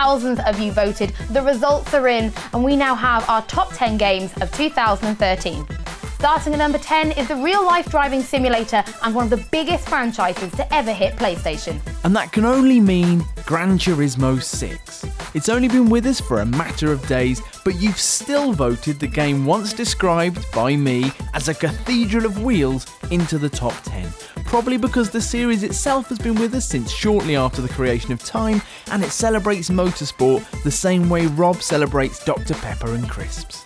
thousands of you voted, the results are in, and we now have our top 10 games of 2013. Starting at number 10 is the real-life driving simulator and one of the biggest franchises to ever hit PlayStation. And that can only mean Gran Turismo 6. It's only been with us for a matter of days, but you've still voted the game once described by me as a cathedral of wheels into the top 10. Probably because the series itself has been with us since shortly after the creation of time, and it celebrates motorsport the same way Rob celebrates Dr. Pepper and crisps.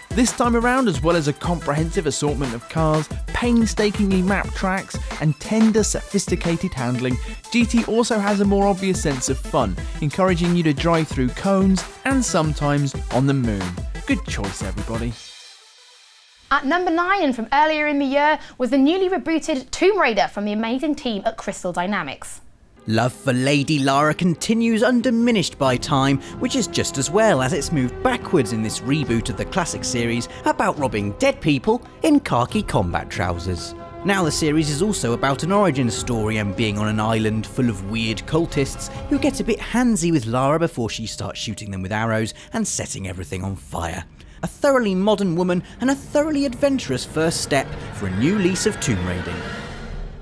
This time around, as well as a comprehensive assortment of cars, painstakingly mapped tracks, and tender, sophisticated handling, GT also has a more obvious sense of fun, encouraging you to drive through cones and sometimes on the moon. Good choice, everybody. At number 9, and from earlier in the year, was the newly rebooted Tomb Raider from the amazing team at Crystal Dynamics. Love for Lady Lara continues undiminished by time, which is just as well as it's moved backwards in this reboot of the classic series about robbing dead people in khaki combat trousers. Now the series is also about an origin story and being on an island full of weird cultists who get a bit handsy with Lara before she starts shooting them with arrows and setting everything on fire. A thoroughly modern woman and a thoroughly adventurous first step for a new lease of tomb raiding.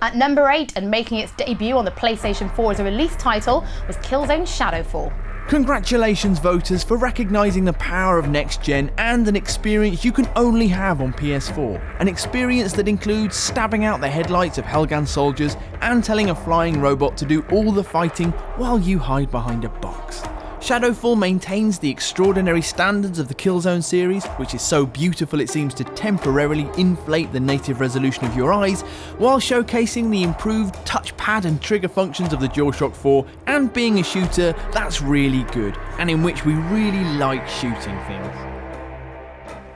At number 8, and making its debut on the PlayStation 4 as a release title, was Killzone Shadowfall. Congratulations, voters, for recognising the power of next gen and an experience you can only have on PS4. An experience that includes stabbing out the headlights of Helghan soldiers and telling a flying robot to do all the fighting while you hide behind a box. Shadowfall maintains the extraordinary standards of the Killzone series, which is so beautiful it seems to temporarily inflate the native resolution of your eyes, while showcasing the improved touchpad and trigger functions of the Bioshock 4, and being a shooter that's really good, and in which we really like shooting things.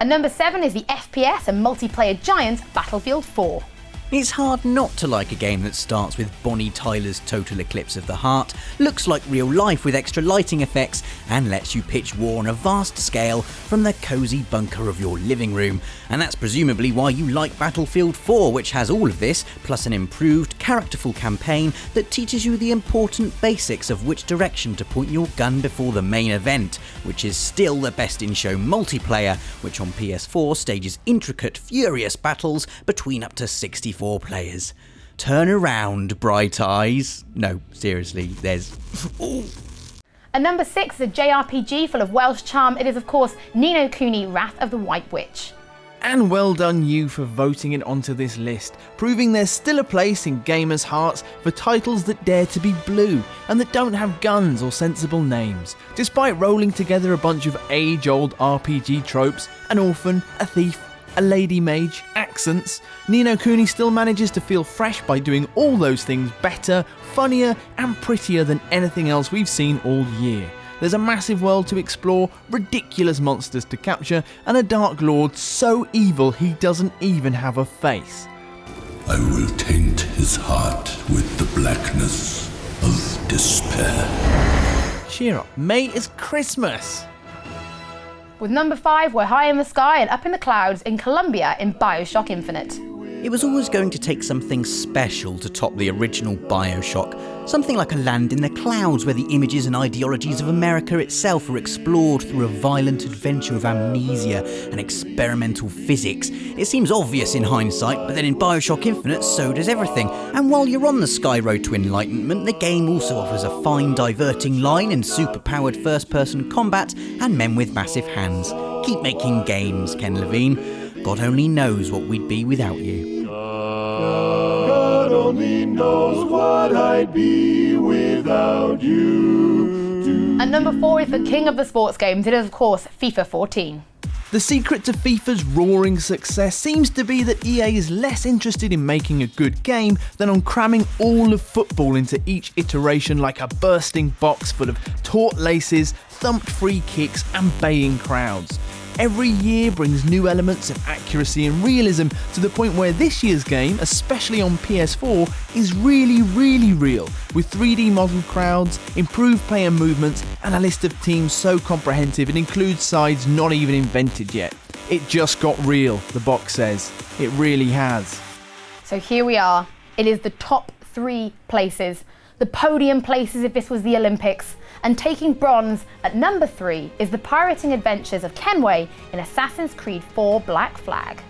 At number 7 is the FPS and multiplayer giant Battlefield 4. It's hard not to like a game that starts with Bonnie Tyler's Total Eclipse of the Heart, looks like real life with extra lighting effects, and lets you pitch war on a vast scale from the cosy bunker of your living room. And that's presumably why you like Battlefield 4, which has all of this, plus an improved, characterful campaign that teaches you the important basics of which direction to point your gun before the main event, which is still the best in show multiplayer, which on PS4 stages intricate, furious battles between up to 64 players. Turn around, bright eyes. No, seriously, there's... Ooh. At number 6 is a JRPG full of Welsh charm. It is, of course, Ninokuni Wrath of the White Witch. And well done you for voting it onto this list, proving there's still a place in gamers' hearts for titles that dare to be blue and that don't have guns or sensible names. Despite rolling together a bunch of age-old RPG tropes, an orphan, a thief, a lady mage, accents, Ninokuni still manages to feel fresh by doing all those things better, funnier and prettier than anything else we've seen all year. There's a massive world to explore, ridiculous monsters to capture, and a Dark Lord so evil he doesn't even have a face. I will taint his heart with the blackness of despair. Cheer up, mate, it's Christmas! With number 5, we're high in the sky and up in the clouds in Colombia in Bioshock Infinite. It was always going to take something special to top the original Bioshock, something like a land in the clouds where the images and ideologies of America itself are explored through a violent adventure of amnesia and experimental physics. It seems obvious in hindsight, but then in Bioshock Infinite so does everything. And while you're on the Sky Road to Enlightenment, the game also offers a fine diverting line in super-powered first-person combat and men with massive hands. Keep making games, Ken Levine. God only knows what we'd be without you. God only knows what I'd be without you. And number 4 is the king of the sports games. It is, of course, FIFA 14. The secret to FIFA's roaring success seems to be that EA is less interested in making a good game than on cramming all of football into each iteration like a bursting box full of taut laces, thumped free kicks and baying crowds. Every year brings new elements of accuracy and realism to the point where this year's game, especially on PS4, is really real, with 3D modelled crowds, improved player movements and a list of teams so comprehensive it includes sides not even invented yet. It just got real, the box says. It really has. So here we are. It is the top 3 places. the podium places if this was the Olympics, and taking bronze at number 3 is the pirating adventures of Kenway in Assassin's Creed 4 Black Flag.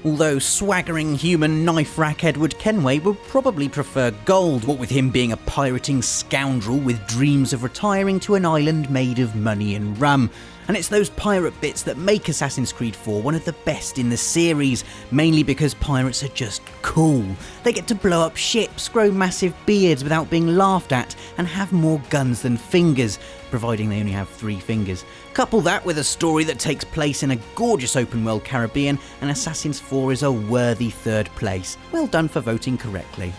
Although swaggering human knife rack Edward Kenway would probably prefer gold, what with him being a pirating scoundrel with dreams of retiring to an island made of money and rum. And it's those pirate bits that make Assassin's Creed 4 one of the best in the series, mainly because pirates are just cool. They get to blow up ships, grow massive beards without being laughed at, and have more guns than fingers, providing they only have 3 fingers. Couple that with a story that takes place in a gorgeous open world Caribbean, and Assassin's 4 is a worthy 3rd place. Well done for voting correctly.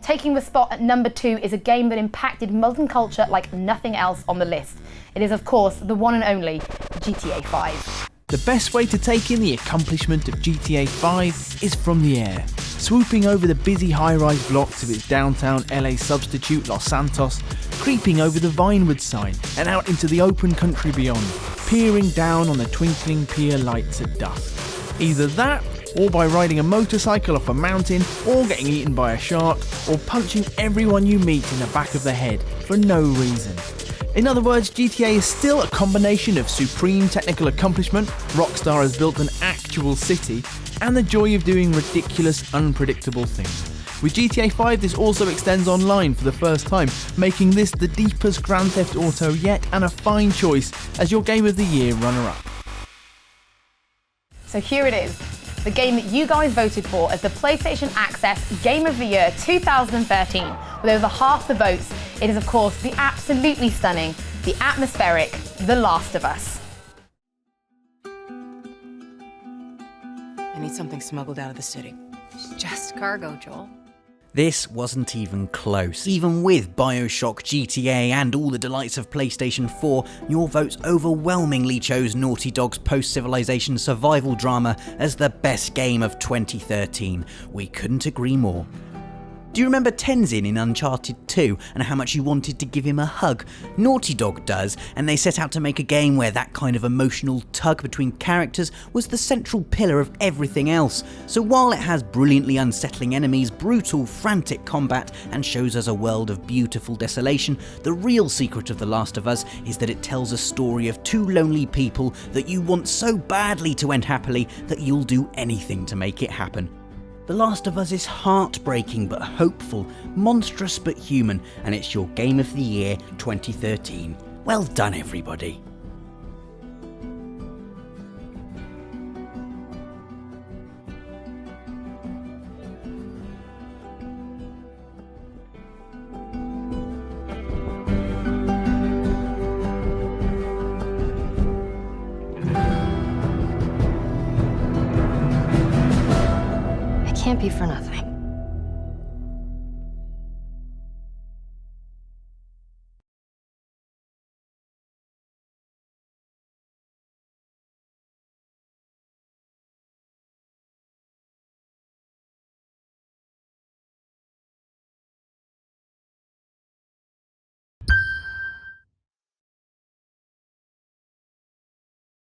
Taking the spot at number 2 is a game that impacted modern culture like nothing else on the list. It is, of course, the one and only GTA 5. The best way to take in the accomplishment of GTA 5 is from the air. Swooping over the busy high-rise blocks of its downtown LA substitute Los Santos, creeping over the Vinewood sign and out into the open country beyond, peering down on the twinkling pier lights at dusk. Either that, or by riding a motorcycle off a mountain, or getting eaten by a shark, or punching everyone you meet in the back of the head for no reason. In other words, GTA is still a combination of supreme technical accomplishment, Rockstar has built an actual city, and the joy of doing ridiculous, unpredictable things. With GTA 5, this also extends online for the first time, making this the deepest Grand Theft Auto yet and a fine choice as your Game of the Year runner-up. So here it is, the game that you guys voted for as the PlayStation Access Game of the Year 2013. With over half the votes, it is of course the absolutely stunning, the atmospheric The Last of Us. I need something smuggled out of the city. It's just cargo, Joel. This wasn't even close. Even with Bioshock, GTA and all the delights of PlayStation 4, your votes overwhelmingly chose Naughty Dog's post-civilization survival drama as the best game of 2013. We couldn't agree more. Do you remember Tenzin in Uncharted 2 and how much you wanted to give him a hug? Naughty Dog does, and they set out to make a game where that kind of emotional tug between characters was the central pillar of everything else. So while it has brilliantly unsettling enemies, brutal, frantic combat, and shows us a world of beautiful desolation, the real secret of The Last of Us is that it tells a story of 2 lonely people that you want so badly to end happily that you'll do anything to make it happen. The Last of Us is heartbreaking but hopeful, monstrous but human, and it's your Game of the Year 2013. Well done, everybody. Can't be for nothing.